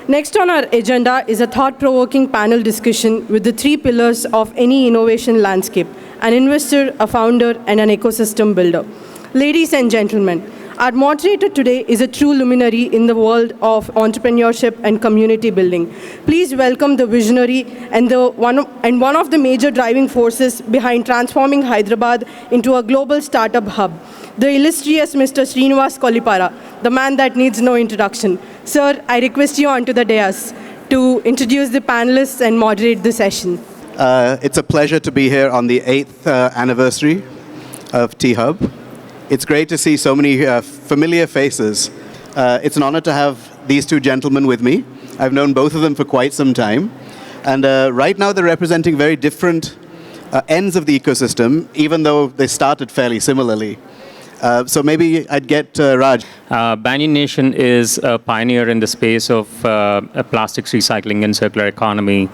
Next on our agenda is a thought-provoking panel discussion with the three pillars of any innovation landscape: an investor, a founder, and an ecosystem builder. Ladies and gentlemen, our moderator today is a true luminary in the world of entrepreneurship and community building. Please welcome the visionary and one of the major driving forces behind transforming Hyderabad into a global startup hub, the illustrious Mr. Srinivas Kolipara, the man that needs no introduction. Sir, I request you onto the dais to introduce the panelists and moderate the session. It's a pleasure to be here on the 8th anniversary of T-Hub. It's great to see so many familiar faces. It's an honor to have these two gentlemen with me. I've known both of them for quite some time. And right now they're representing very different ends of the ecosystem, even though they started fairly similarly. So maybe I'd get Raj. Banyan Nation is a pioneer in the space of plastics recycling and circular economy.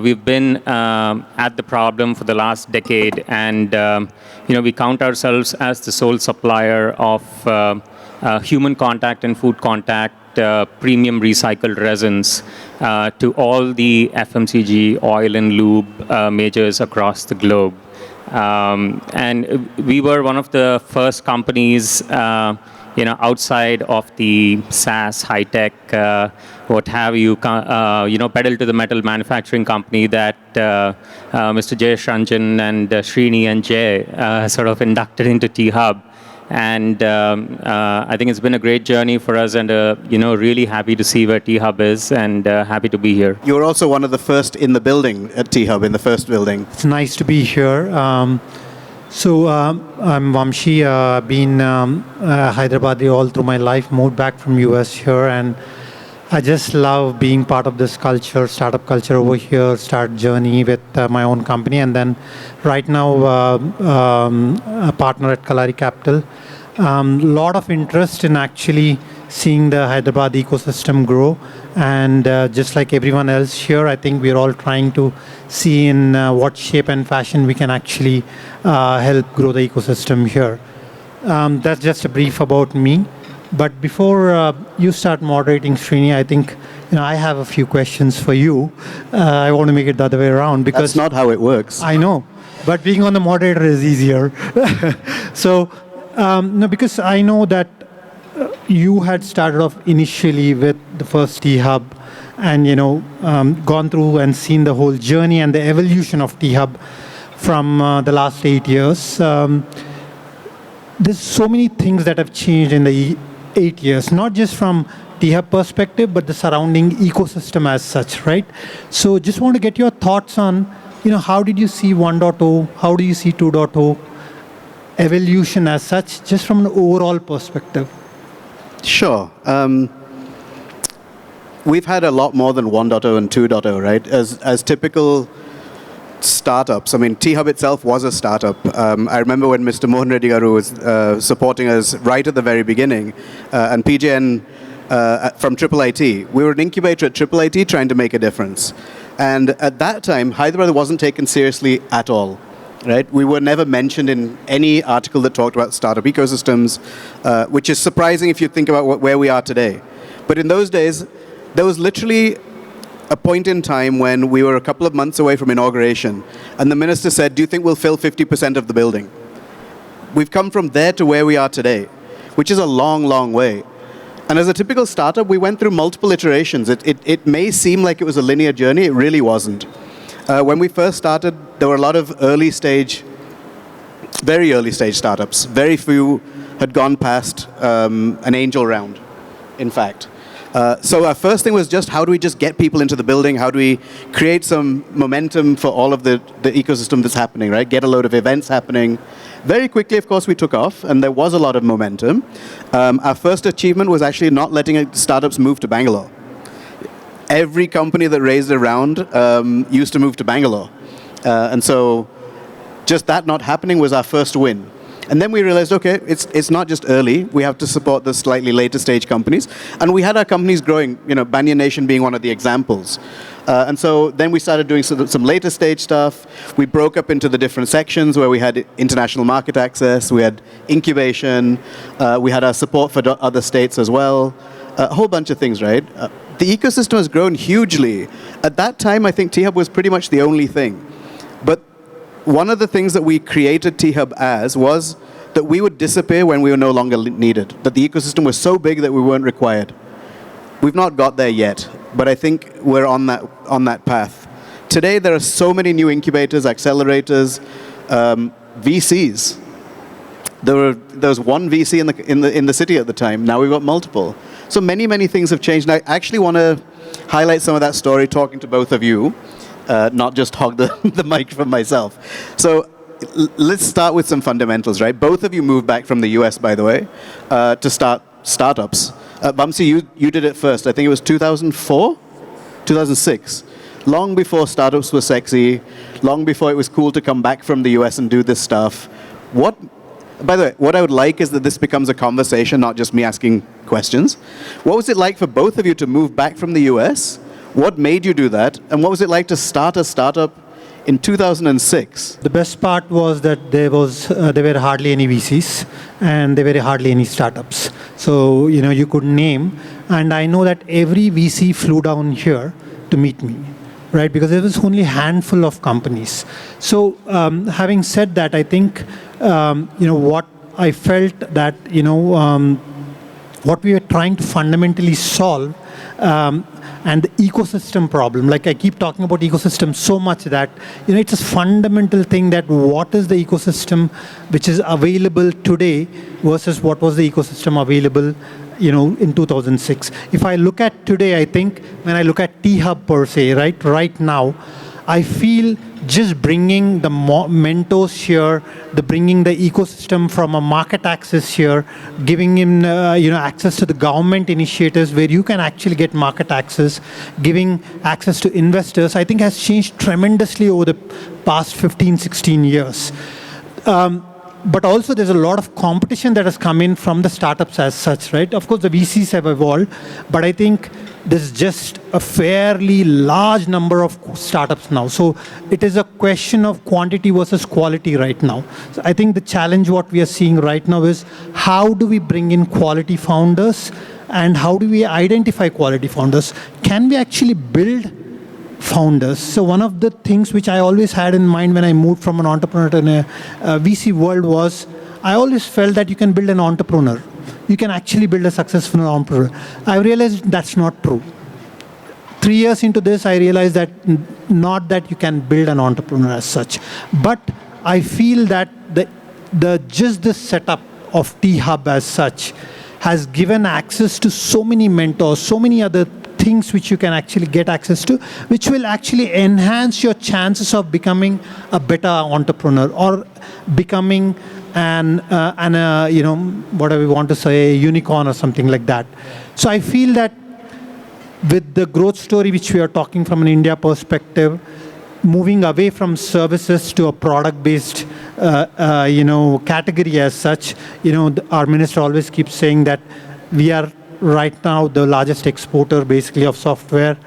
We've been at the problem for the last decade, and we count ourselves as the sole supplier of human contact and food contact premium recycled resins to all the FMCG, oil and lube majors across the globe. And we were one of the first companies, outside of the SaaS, high-tech, what have you, pedal to the metal manufacturing company that Mr. Jayesh Ranjan and Srini and Jay sort of inducted into T-Hub. And I think it's been a great journey for us, and really happy to see where T-Hub is, and happy to be here. You were also one of the first in the building at T-Hub, in the first building. It's nice to be here. I'm Vamshi. I've been Hyderabadi all through my life, moved back from US here, and I just love being part of this culture, startup culture over here, start journey with my own company, and then right now a partner at Kalari Capital. Lot of interest in actually seeing the Hyderabad ecosystem grow, and just like everyone else here, I think we're all trying to see in what shape and fashion we can actually help grow the ecosystem here. That's just a brief about me. But before you start moderating, Srini, I think I have a few questions for you. I want to make it the other way around because that's not how it works. I know, but being on the moderator is easier. So, no, because I know that you had started off initially with the first T-Hub, and gone through and seen the whole journey and the evolution of T-Hub from the last 8 years. There's so many things that have changed in the 8 years, not just from T-Hub perspective, but the surrounding ecosystem as such, right? So just want to get your thoughts on, how did you see 1.0? How do you see 2.0? Evolution as such, just from an overall perspective. Sure. We've had a lot more than 1.0 and 2.0, right? As typical startups. I mean, T-Hub itself was a startup. I remember when Mr. Mohan Reddy Garu was supporting us right at the very beginning, and PJN from IIIT. We were an incubator at IIIT trying to make a difference. And at that time, Hyderabad wasn't taken seriously at all. Right? We were never mentioned in any article that talked about startup ecosystems, which is surprising if you think about where we are today. But in those days, there was literally a point in time when we were a couple of months away from inauguration, and the minister said, "Do you think we'll fill 50% of the building?" We've come from there to where we are today, which is a long, long way. And as a typical startup, we went through multiple iterations. It may seem like it was a linear journey. It really wasn't. When we first started, there were a lot of very early stage startups. Very few had gone past an angel round, in fact. So our first thing was just how do we just get people into the building? How do we create some momentum for all of the ecosystem that's happening, right? Get a load of events happening. Very quickly, of course, we took off, and there was a lot of momentum. Our first achievement was actually not letting startups move to Bangalore. Every company that raised a round used to move to Bangalore. And so just that not happening was our first win. And then we realized, okay, it's not just early. We have to support the slightly later stage companies. And we had our companies growing, Banyan Nation being one of the examples. And so then we started doing some later stage stuff. We broke up into the different sections where we had international market access, we had incubation, we had our support for other states as well, a whole bunch of things, right? the ecosystem has grown hugely. At that time, I think T-Hub was pretty much the only thing. But one of the things that we created T-Hub as was that we would disappear when we were no longer needed, that the ecosystem was so big that we weren't required. We've not got there yet, but I think we're on that path. Today, there are so many new incubators, accelerators, VCs. There was one VC in the city at the time. Now we've got multiple. So many things have changed. And I actually want to highlight some of that story, talking to both of you, not just hog the mic from myself. So let's start with some fundamentals, right? Both of you moved back from the US, by the way, to start startups. Vamsi, you did it first. I think it was 2004, 2006. Long before startups were sexy, long before it was cool to come back from the US and do this stuff. By the way, what I would like is that this becomes a conversation, not just me asking questions. What was it like for both of you to move back from the US? What made you do that? And what was it like to start a startup in 2006? The best part was that there were hardly any VCs and there were hardly any startups. So, you could name, and I know that every VC flew down here to meet me, right? Because there was only a handful of companies. So, having said that, I think, what I felt that, what we were trying to fundamentally solve, and the ecosystem problem, like I keep talking about ecosystem so much that, it's a fundamental thing that what is the ecosystem which is available today versus what was the ecosystem available, in 2006. If I look at today, I think when I look at T-Hub per se, right now, I feel just bringing the mentors here, bringing the ecosystem from a market access here, giving him access to the government initiatives where you can actually get market access, giving access to investors, I think has changed tremendously over the past 15, 16 years. But also there's a lot of competition that has come in from the startups as such, right? Of course, the VCs have evolved, but I think there's just a fairly large number of startups now. So it is a question of quantity versus quality right now. So I think the challenge what we are seeing right now is how do we bring in quality founders and how do we identify quality founders? Can we actually build founders? So one of the things which I always had in mind when I moved from an entrepreneur to a VC world was I always felt that you can build an entrepreneur. You can actually build a successful entrepreneur. I realized that's not true. 3 years into this, I realized that not that you can build an entrepreneur as such, but I feel that just the setup of T-Hub as such has given access to so many mentors, so many other things which you can actually get access to, which will actually enhance your chances of becoming a better entrepreneur or becoming whatever we want to say, a unicorn or something like that. So I feel that with the growth story which we are talking from an India perspective, moving away from services to a product-based, category as such, our minister always keeps saying that we are right now the largest exporter basically of software,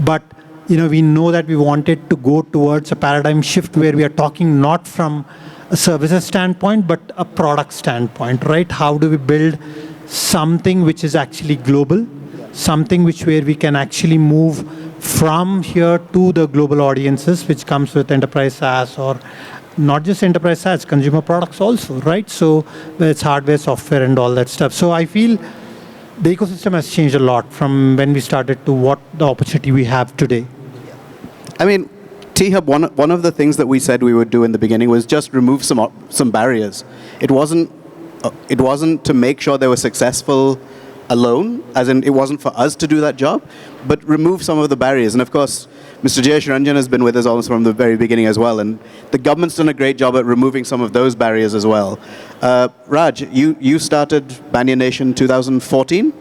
but we know that we wanted to go towards a paradigm shift where we are talking not from a services standpoint, but a product standpoint, right? How do we build something which is actually global, something where we can actually move from here to the global audiences, which comes with enterprise SaaS or not just enterprise SaaS, consumer products also, right? So it's hardware, software, and all that stuff. So I feel the ecosystem has changed a lot from when we started to what the opportunity we have today. I mean, T-Hub, one of the things that we said we would do in the beginning was just remove some barriers. It wasn't to make sure they were successful alone, as in it wasn't for us to do that job, but remove some of the barriers. And of course, Mr. Jayesh Ranjan has been with us almost from the very beginning as well, and the government's done a great job at removing some of those barriers as well. Raj, you started Banyan Nation 2014?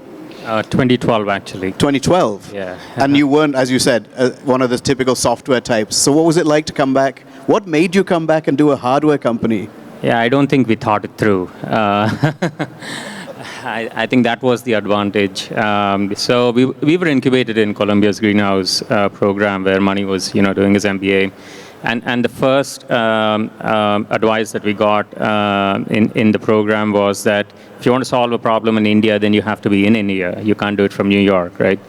2012, actually. 2012? Yeah. And you weren't, as you said, one of the typical software types. So what was it like to come back? What made you come back and do a hardware company? Yeah, I don't think we thought it through. I think that was the advantage. So we were incubated in Columbia's Greenhouse program where Mani was doing his MBA. and the first advice that we got in the program was that if you want to solve a problem in India, then you have to be in India. You can't do it from New York, right?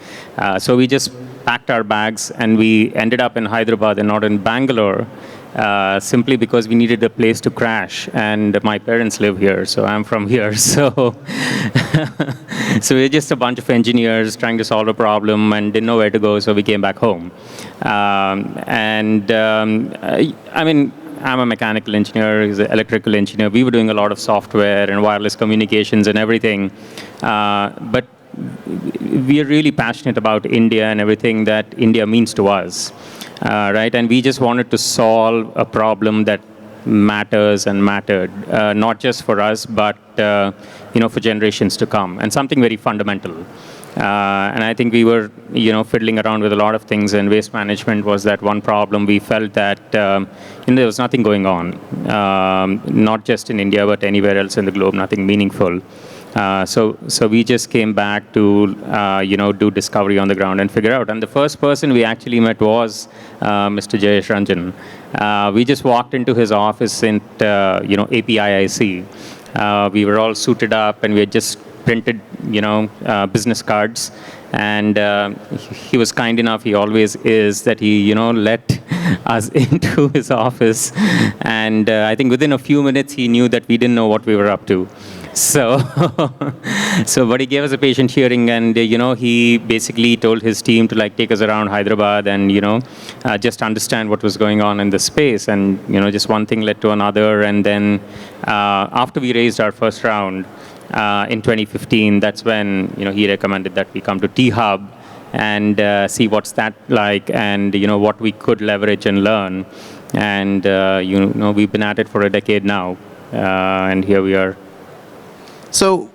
So we just packed our bags and we ended up in Hyderabad and not in Bangalore, simply because we needed a place to crash. And my parents live here, so I'm from here. So, so we're just a bunch of engineers trying to solve a problem and didn't know where to go, so we came back home. I mean, I'm a mechanical engineer, he's an electrical engineer. We were doing a lot of software and wireless communications and everything. But we are really passionate about India and everything that India means to us, right? And we just wanted to solve a problem that matters and mattered, not just for us, but for generations to come, and something very fundamental. And I think we were, fiddling around with a lot of things, and waste management was that one problem. We felt that there was nothing going on, not just in India, but anywhere else in the globe, nothing meaningful. So we just came back to, do discovery on the ground and figure out. And the first person we actually met was Mr. Jayesh Ranjan. We just walked into his office in, APIIC. We were all suited up, and we had just printed, business cards. And he was kind enough, he always is, that he, let us into his office. And I think within a few minutes, he knew that we didn't know what we were up to. So, but he gave us a patient hearing, and he basically told his team to take us around Hyderabad and just understand what was going on in the space, and just one thing led to another, and then after we raised our first round in 2015, that's when he recommended that we come to T-Hub and see what's that like, and what we could leverage and learn, and we've been at it for a decade now, and here we are. So,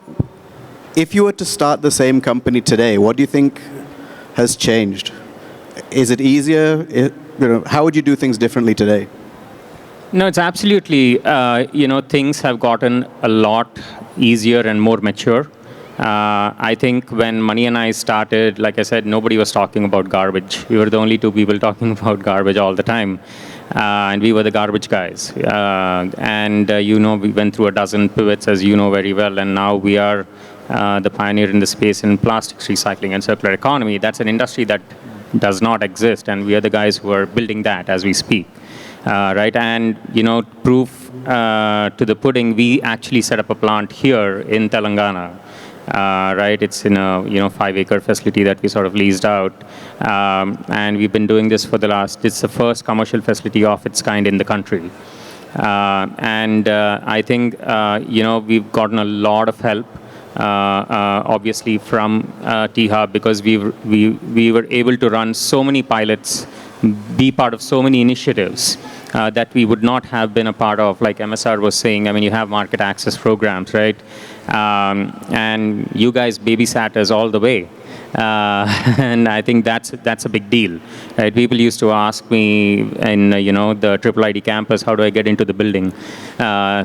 if you were to start the same company today, what do you think has changed? Is it easier? How would you do things differently today? No, it's absolutely, things have gotten a lot easier and more mature. I think when Mani and I started, like I said, nobody was talking about garbage. We were the only two people talking about garbage all the time. And we were the garbage guys. We went through a dozen pivots, as you know very well, and now we are the pioneer in the space in plastics recycling and circular economy. That's an industry that does not exist, and we are the guys who are building that as we speak. Right, and proof to the pudding, we actually set up a plant here in Telangana. Right, it's in a 5-acre facility that we sort of leased out, and we've been doing this for it's the first commercial facility of its kind in the country, I think we've gotten a lot of help, obviously from T-Hub, because we were able to run so many pilots, be part of so many initiatives that we would not have been a part of. Like MSR was saying, I mean, you have market access programs, right? And you guys babysat us all the way. And I think that's a big deal, right? People used to ask me in the Triple ID campus, how do I get into the building?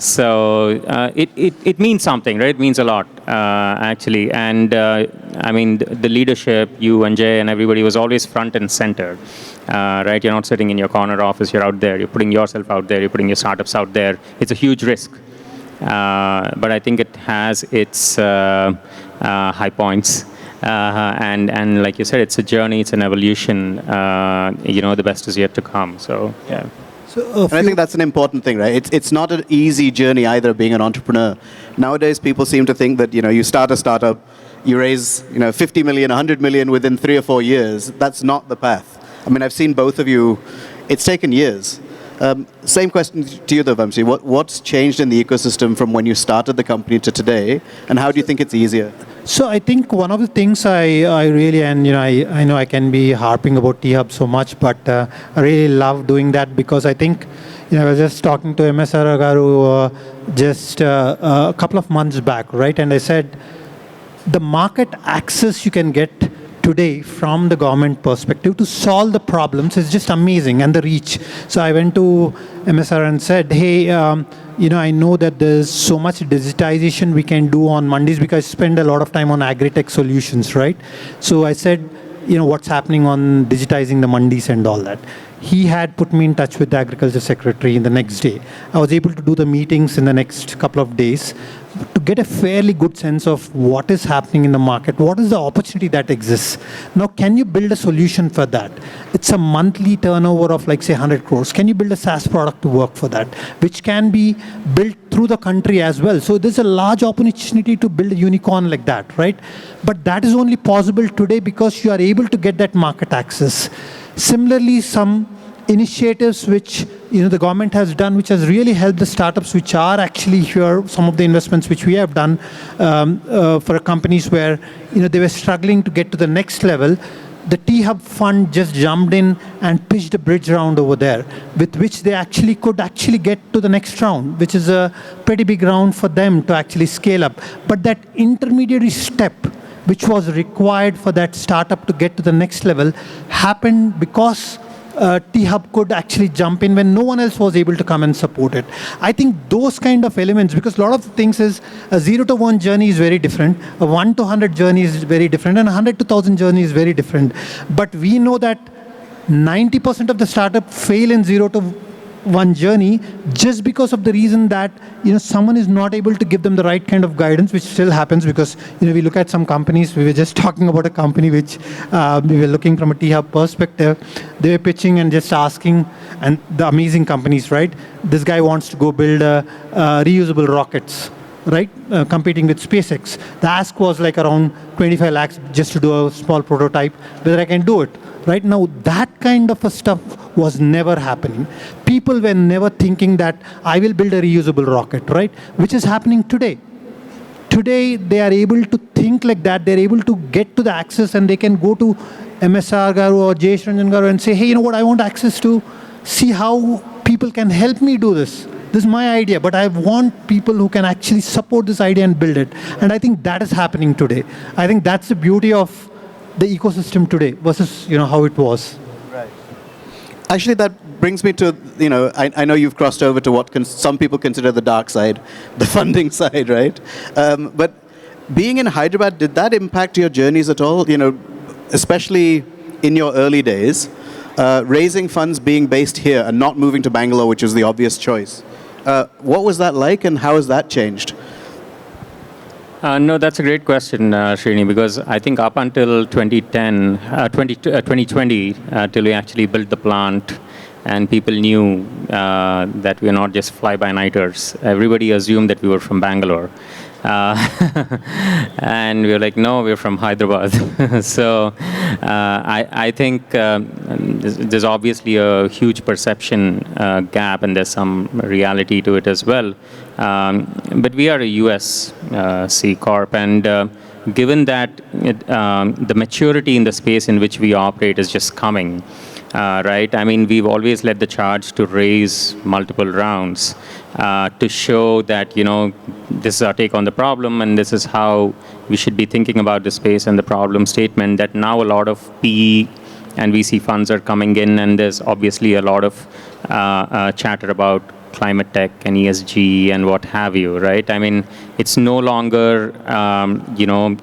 So it means something, right? It means a lot, actually. And I mean, the leadership, you and Jay and everybody, was always front and center, right? You're not sitting in your corner office, you're out there, you're putting yourself out there, you're putting your startups out there. It's a huge risk. But I think it has its high points. And like you said, it's a journey, it's an evolution. The best is yet to come. So, yeah. And I think that's an important thing, right? It's not an easy journey either, being an entrepreneur. Nowadays, people seem to think that, you start a startup, you raise, 50 million, 100 million within 3 or 4 years. That's not the path. I mean, I've seen both of you. It's taken years. Same question to you, though, Vamsi. What's changed in the ecosystem from when you started the company to today, and how do you think it's easier? So I think one of the things I really, and I know I can be harping about T-Hub so much, but I really love doing that, because I think, I was just talking to MSR Garu just a couple of months back, right? And I said, the market access you can get today from the government perspective to solve the problems is just amazing, and the reach. So I went to MSR and said, hey, I know that there's so much digitization we can do on Mandis, because I spend a lot of time on agri-tech solutions, right? So I said, what's happening on digitizing the Mandis and all that. he had put me in touch with the agriculture secretary in the next day. I was able to do the meetings in the next couple of days to get a fairly good sense of what is happening in the market, what is the opportunity that exists. Now, can you build a solution for that? It's a monthly turnover of like, say, 100 crores. Can you build a SaaS product to work for that, which can be built through the country as well? So there's a large opportunity to build a unicorn like that, right? But that is only possible today because you are able to get that market access. Similarly, some initiatives which the government has done, which has really helped the startups which are actually here, some of the investments which we have done for companies where they were struggling to get to the next level. The T-Hub fund just jumped in and pitched a bridge round over there, with which they could get to the next round, which is a pretty big round for them to actually scale up. But that intermediary step, which was required for that startup to get to the next level, happened because T-Hub could actually jump in when no one else was able to come and support it. I think those kind of elements, because a lot of things is a 0 to 1 journey is very different, a 1 to 100 journey is very different, and a 100 to 1000 journey is very different. But we know that 90% of the startup fail in 0 to 1 journey just because of the reason that someone is not able to give them the right kind of guidance, which still happens because we look at some companies. We were just talking about a company which we were looking from a T-Hub perspective. They were pitching and just asking, and the amazing companies, right? This guy wants to go build reusable rockets, right? Competing with SpaceX. The ask was like around 25 lakhs just to do a small prototype, whether I can do it. Right now, that kind of a stuff was never happening. People were never thinking that I will build a reusable rocket, right? Which is happening today. Today, they are able to think like that. They're able to get to the access, and they can go to MSR Garu or Jayesh Ranjan Garu and say, hey, you know what, I want access to see how people can help me do this. This is my idea, but I want people who can actually support this idea and build it. And I think that is happening today. I think that's the beauty of the ecosystem today versus how it was. Right. Actually, that brings me to I know you've crossed over to what some people consider the dark side, the funding side, right? But being in Hyderabad, did that impact your journeys at all? Especially in your early days, raising funds being based here and not moving to Bangalore, which is the obvious choice. What was that like, and how has that changed? No, that's a great question, Srini, because I think up until 2020, till we actually built the plant, and people knew that we are not just fly-by-nighters. Everybody assumed that we were from Bangalore. And we were like, no, we're from Hyderabad. So I think there's obviously a huge perception gap, and there's some reality to it as well. But we are a US C Corp, and given that the maturity in the space in which we operate is just coming, right? I mean, we've always led the charge to raise multiple rounds to show that, this is our take on the problem, and this is how we should be thinking about the space and the problem statement, that now a lot of PE and VC funds are coming in, and there's obviously a lot of chatter about climate tech and ESG and what have you, right? I mean, it's no longer,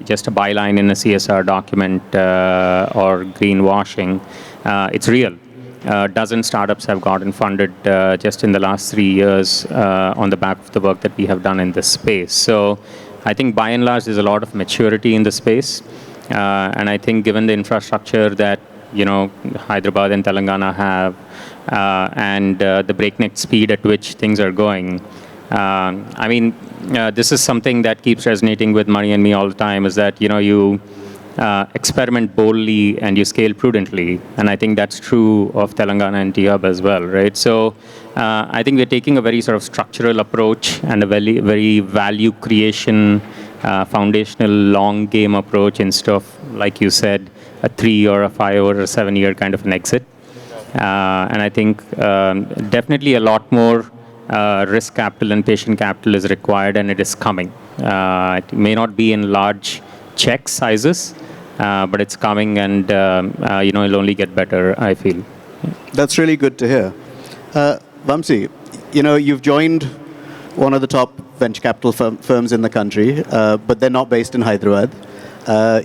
just a byline in a CSR document or greenwashing. It's real. A dozen startups have gotten funded just in the last 3 years on the back of the work that we have done in this space. So I think by and large, there's a lot of maturity in the space. And I think given the infrastructure that, Hyderabad and Telangana have, and the breakneck speed at which things are going, this is something that keeps resonating with Mani and me all the time, is that, you experiment boldly and you scale prudently. And I think that's true of Telangana and T-Hub as well, right? So I think we're taking a very sort of structural approach and a very, very value creation, foundational long game approach instead of, like you said, a 3 or a 5 or a 7 year kind of an exit. And I think definitely a lot more risk capital and patient capital is required, and it is coming. It may not be in large check sizes, but it's coming, and it'll only get better, I feel. That's really good to hear. Vamsi, you've joined one of the top venture capital firms in the country, but they're not based in Hyderabad.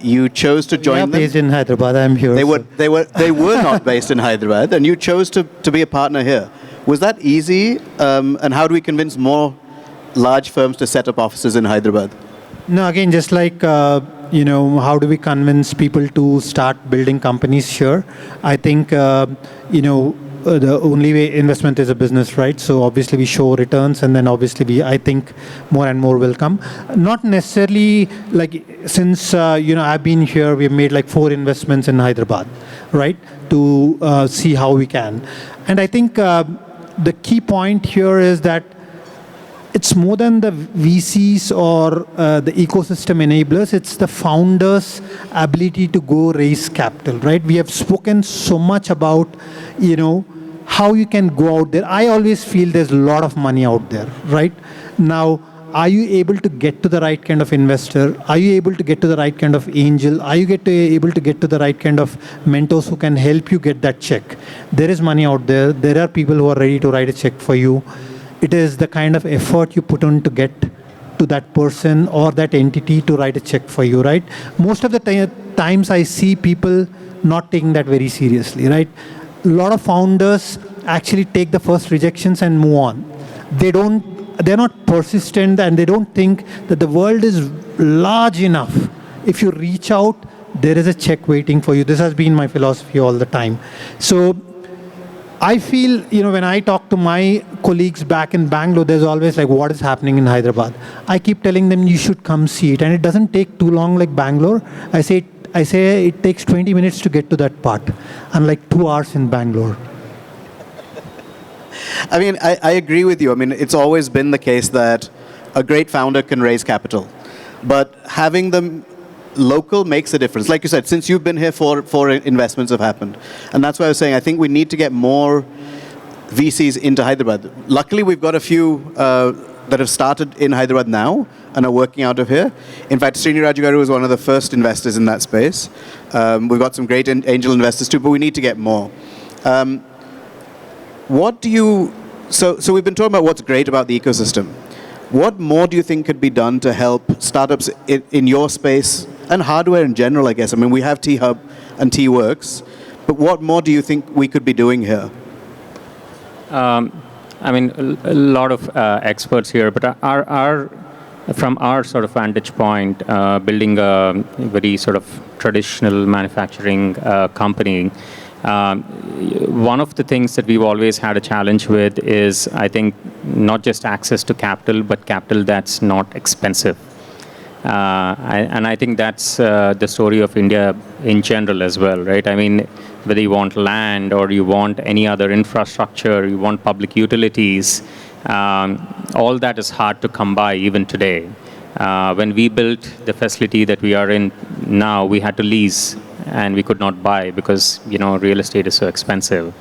You chose to join them. Based in Hyderabad. I'm here. They were not based in Hyderabad, and you chose to be a partner here. Was that easy? And how do we convince more large firms to set up offices in Hyderabad? No, again, just like, how do we convince people to start building companies here? I think, the only way investment is a business, right? So obviously we show returns, and then obviously I think more and more will come. Not necessarily like, since, I've been here, we've made like 4 investments in Hyderabad, right? To see how we can. And I think the key point here is that it's more than the VCs or the ecosystem enablers. It's the founders' ability to go raise capital, right? We have spoken so much about, how you can go out there. I always feel there's a lot of money out there, right? Now, are you able to get to the right kind of investor? Are you able to get to the right kind of angel? Are you able to get to the right kind of mentors who can help you get that check? There is money out there. There are people who are ready to write a check for you. It is the kind of effort you put on to get to that person or that entity to write a check for you, right? Most of the times I see people not taking that very seriously, right? A lot of founders actually take the first rejections and move on. They're not persistent, and they don't think that the world is large enough. If you reach out, there is a check waiting for you. This has been my philosophy all the time. So I feel, when I talk to my colleagues back in Bangalore, there's always like, what is happening in Hyderabad? I keep telling them, you should come see it. And it doesn't take too long like Bangalore. I say it takes 20 minutes to get to that part, unlike 2 hours in Bangalore. I mean, I agree with you. I mean, it's always been the case that a great founder can raise capital. But having them local makes a difference. Like you said, since you've been here, 4 investments have happened. And that's why I was saying, I think we need to get more VCs into Hyderabad. Luckily, we've got a few that have started in Hyderabad now and are working out of here. In fact, Srini Rajagaru was one of the first investors in that space. We've got some great angel investors too, but we need to get more. So we've been talking about what's great about the ecosystem. What more do you think could be done to help startups in your space and hardware in general, I guess? I mean, we have T-Hub and T-Works, but what more do you think we could be doing here? I mean, a lot of experts here, but from our sort of vantage point, building a very sort of traditional manufacturing company, one of the things that we've always had a challenge with is, I think, not just access to capital, but capital that's not expensive. And I think that's the story of India in general as well, right? I mean, whether you want land or you want any other infrastructure, you want public utilities, all that is hard to come by even today. When we built the facility that we are in now, we had to lease, and we could not buy because, real estate is so expensive.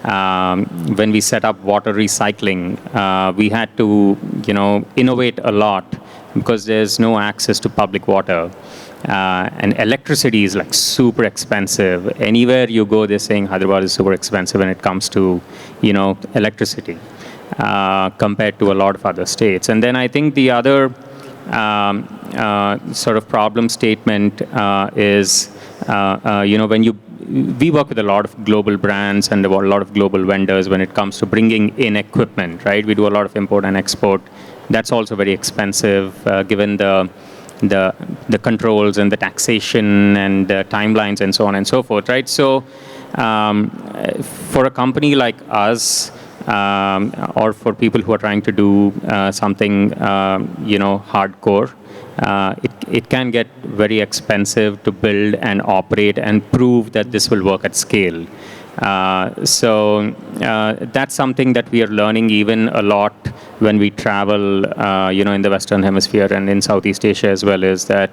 When we set up water recycling, we had to, innovate a lot because there's no access to public water. And electricity is like super expensive. Anywhere you go, they're saying Hyderabad is super expensive when it comes to, electricity compared to a lot of other states. And then I think the other sort of problem statement is, when we work with a lot of global brands and a lot of global vendors when it comes to bringing in equipment, right? We do a lot of import and export. That's also very expensive, given the controls and the taxation and the timelines and so on and so forth, right? So for a company like us, or for people who are trying to do something, hardcore, it can get very expensive to build and operate and prove that this will work at scale. So that's something that we are learning even a lot when we travel, in the Western Hemisphere and in Southeast Asia as well, is that,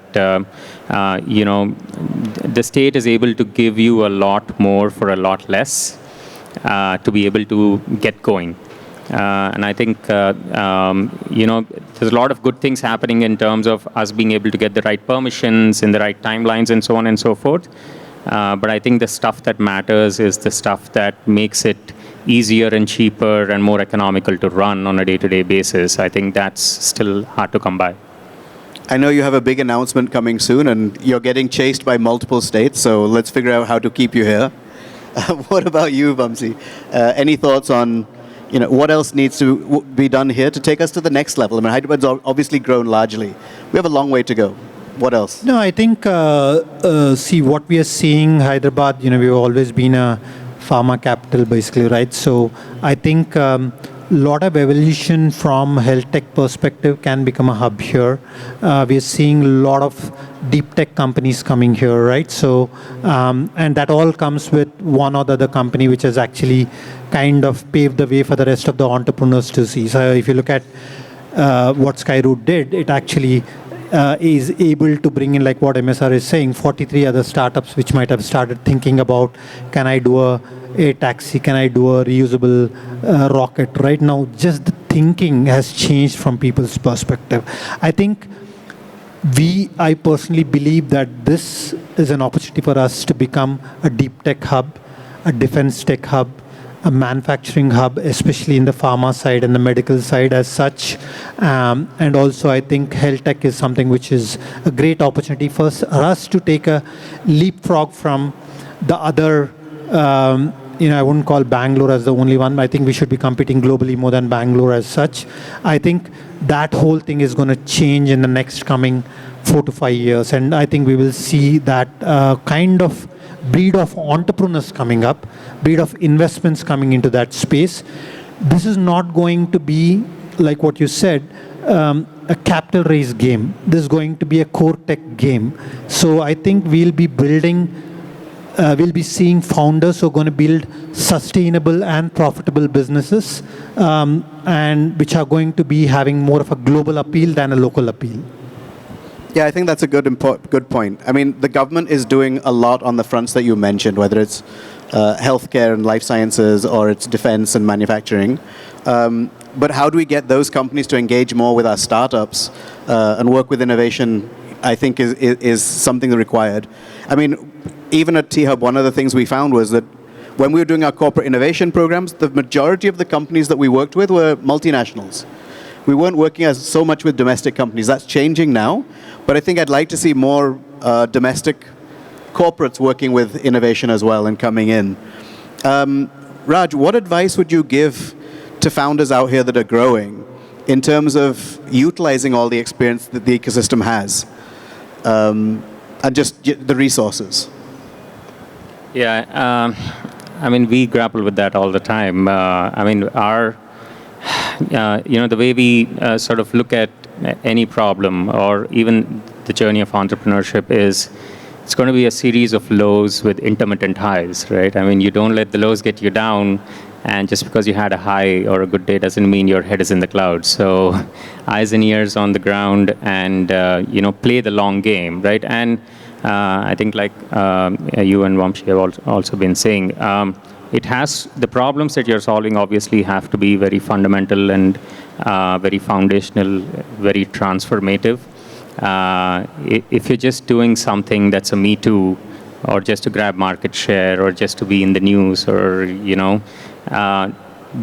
the state is able to give you a lot more for a lot less to be able to get going. And I think, there's a lot of good things happening in terms of us being able to get the right permissions in the right timelines and so on and so forth. But I think the stuff that matters is the stuff that makes it easier and cheaper and more economical to run on a day-to-day basis. I think that's still hard to come by. I know you have a big announcement coming soon, and you're getting chased by multiple states, so let's figure out how to keep you here. What about you, Vamsi? Any thoughts on, what else needs to be done here to take us to the next level? I mean, Hyderabad's obviously grown largely. We have a long way to go. What else? No, I think, see, what we are seeing, Hyderabad, we've always been a pharma capital, basically, right? So I think lot of evolution from health tech perspective can become a hub here. We are seeing a lot of deep tech companies coming here, right? So, and that all comes with one or the other company which has actually kind of paved the way for the rest of the entrepreneurs to see. So if you look at what Skyroot did, it actually is able to bring in, like what MSR is saying, 43 other startups which might have started thinking about, can I do a taxi, can I do a reusable rocket? Right now, just the thinking has changed from people's perspective. I think I personally believe that this is an opportunity for us to become a deep tech hub, a defense tech hub, a manufacturing hub, especially in the pharma side and the medical side as such. And also, I think health tech is something which is a great opportunity for us to take a leapfrog from the other. I wouldn't call Bangalore as the only one. I think we should be competing globally more than Bangalore as such. I think that whole thing is going to change in the next coming 4 to 5 years. And I think we will see that kind of breed of entrepreneurs coming up, breed of investments coming into that space. This is not going to be, like what you said, a capital raise game. This is going to be a core tech game. So I think we'll be seeing founders who are going to build sustainable and profitable businesses, and which are going to be having more of a global appeal than a local appeal. Yeah, I think that's a good point. I mean, the government is doing a lot on the fronts that you mentioned, whether it's healthcare and life sciences or it's defense and manufacturing. But how do we get those companies to engage more with our startups and work with innovation, I think is something required. I mean, even at T-Hub, one of the things we found was that when we were doing our corporate innovation programs, the majority of the companies that we worked with were multinationals. We weren't working so much with domestic companies. That's changing now, but I think I'd like to see more domestic corporates working with innovation as well and coming in. Raj, what advice would you give to founders out here that are growing in terms of utilizing all the experience that the ecosystem has and just the resources? Yeah, I mean, we grapple with that all the time. I mean, the way we sort of look at any problem or even the journey of entrepreneurship is it's going to be a series of lows with intermittent highs, right? I mean, you don't let the lows get you down, and just because you had a high or a good day doesn't mean your head is in the clouds. So eyes and ears on the ground and, play the long game, right? And I think like you and Vamshi have also been saying, the problems that you're solving obviously have to be very fundamental and very foundational, very transformative. If you're just doing something that's a me too, or just to grab market share, or just to be in the news, or,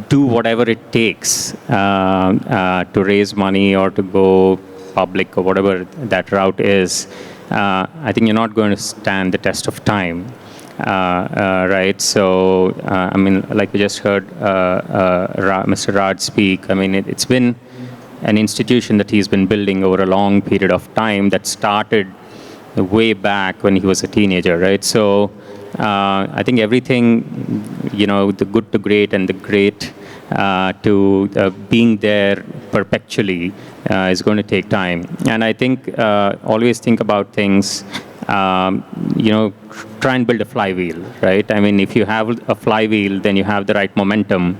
do whatever it takes to raise money or to go public or whatever that route is, I think you're not going to stand the test of time. Right? So, I mean, like we just heard Mr. Raj speak, I mean, it's been an institution that he's been building over a long period of time that started way back when he was a teenager, right? So, I think everything, the good to great and the great to being there perpetually is going to take time. And I think always think about things, try and build a flywheel, right? I mean, if you have a flywheel, then you have the right momentum,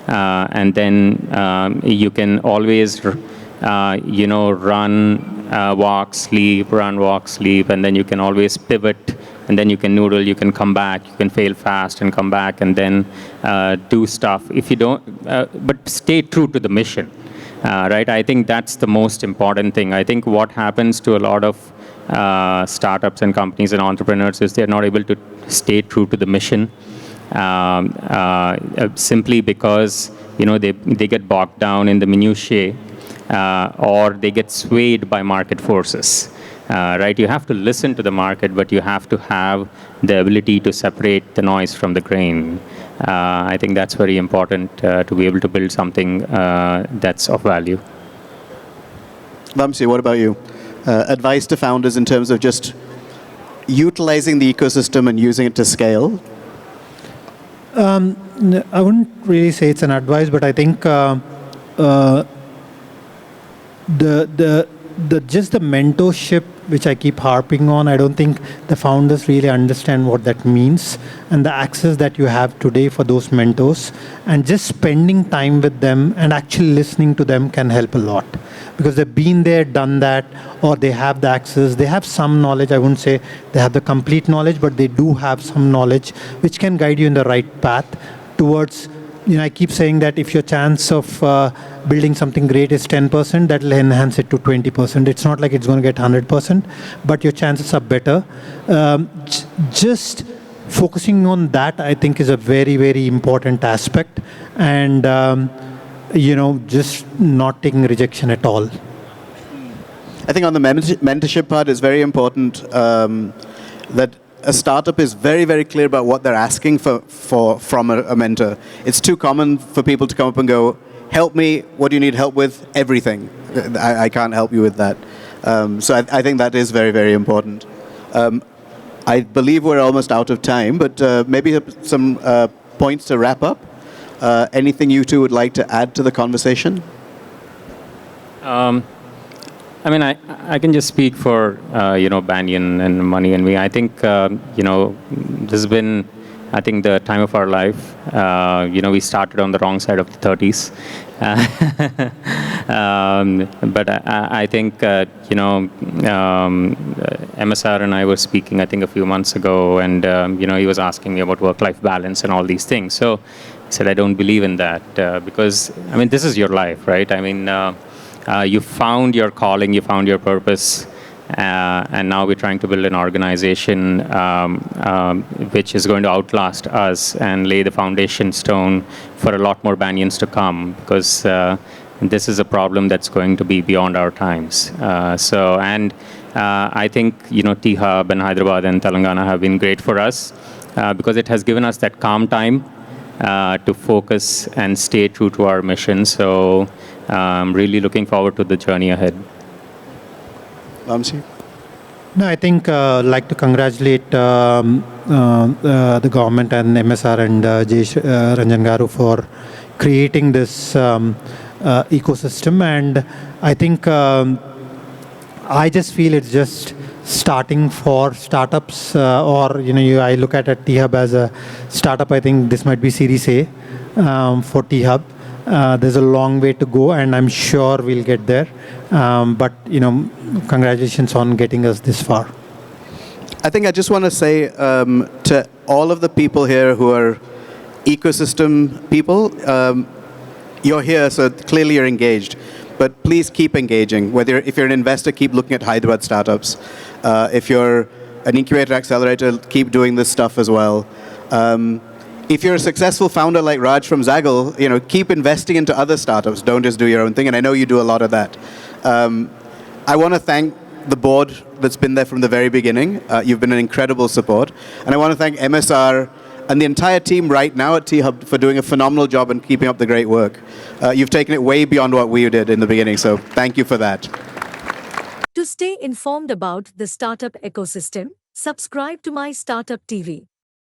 and then you can always, run, walk, sleep, and then you can always pivot, and then you can noodle, you can come back, you can fail fast and come back, and then do stuff. If you don't, but stay true to the mission, right? I think that's the most important thing. I think what happens to a lot of startups and companies and entrepreneurs is they're not able to stay true to the mission, simply because they get bogged down in the minutiae or they get swayed by market forces. Right? You have to listen to the market, but you have to have the ability to separate the noise from the grain. I think that's very important to be able to build something that's of value. Vamsi, what about you? Advice to founders in terms of just utilizing the ecosystem and using it to scale? I wouldn't really say it's an advice, but I think just the mentorship, which I keep harping on, I don't think the founders really understand what that means, and the access that you have today for those mentors, and just spending time with them and actually listening to them can help a lot, because they've been there, done that, or they have the access, they have some knowledge. I wouldn't say they have the complete knowledge, but they do have some knowledge which can guide you in the right path towards. I keep saying that if your chance of building something great is 10%, that will enhance it to 20%. It's not like it's going to get 100%, but your chances are better. Just focusing on that, I think, is a very, very important aspect. And, just not taking rejection at all. I think on the mentorship part, it's very important that a startup is very, very clear about what they're asking from a mentor. It's too common for people to come up and go, help me, what do you need help with? Everything. I can't help you with that. So I think that is very, very important. I believe we're almost out of time, but maybe some points to wrap up. Anything you two would like to add to the conversation? I can just speak for, Banyan and Mani and me. I think, this has been, the time of our life. We started on the wrong side of the 30s. But I think, MSR and I were speaking, a few months ago, and, he was asking me about work-life balance and all these things. So I said, I don't believe in that because, this is your life, right? You found your calling, you found your purpose, and now we're trying to build an organization which is going to outlast us and lay the foundation stone for a lot more Banyans to come, because this is a problem that's going to be beyond our times. I think, T-Hub and Hyderabad and Telangana have been great for us because it has given us that calm time to focus and stay true to our mission. So I'm really looking forward to the journey ahead. Vamsi? No, I think I'd like to congratulate the government and MSR and Ranjan Garu for creating this ecosystem. And I think I just feel it's just starting for startups, I look at T-Hub as a startup. I think this might be Series A for T-Hub. There's a long way to go, and I'm sure we'll get there. But congratulations on getting us this far. I think I just want to say to all of the people here who are ecosystem people, you're here, so clearly you're engaged. But please keep engaging. If you're an investor, keep looking at Hyderabad startups. If you're an incubator accelerator, keep doing this stuff as well. If you're a successful founder like Raj from Zaggle, keep investing into other startups. Don't just do your own thing. And I know you do a lot of that. I want to thank the board that's been there from the very beginning. You've been an incredible support. And I want to thank MSR and the entire team right now at T-Hub for doing a phenomenal job and keeping up the great work. You've taken it way beyond what we did in the beginning. So thank you for that. To stay informed about the startup ecosystem, subscribe to My Startup TV.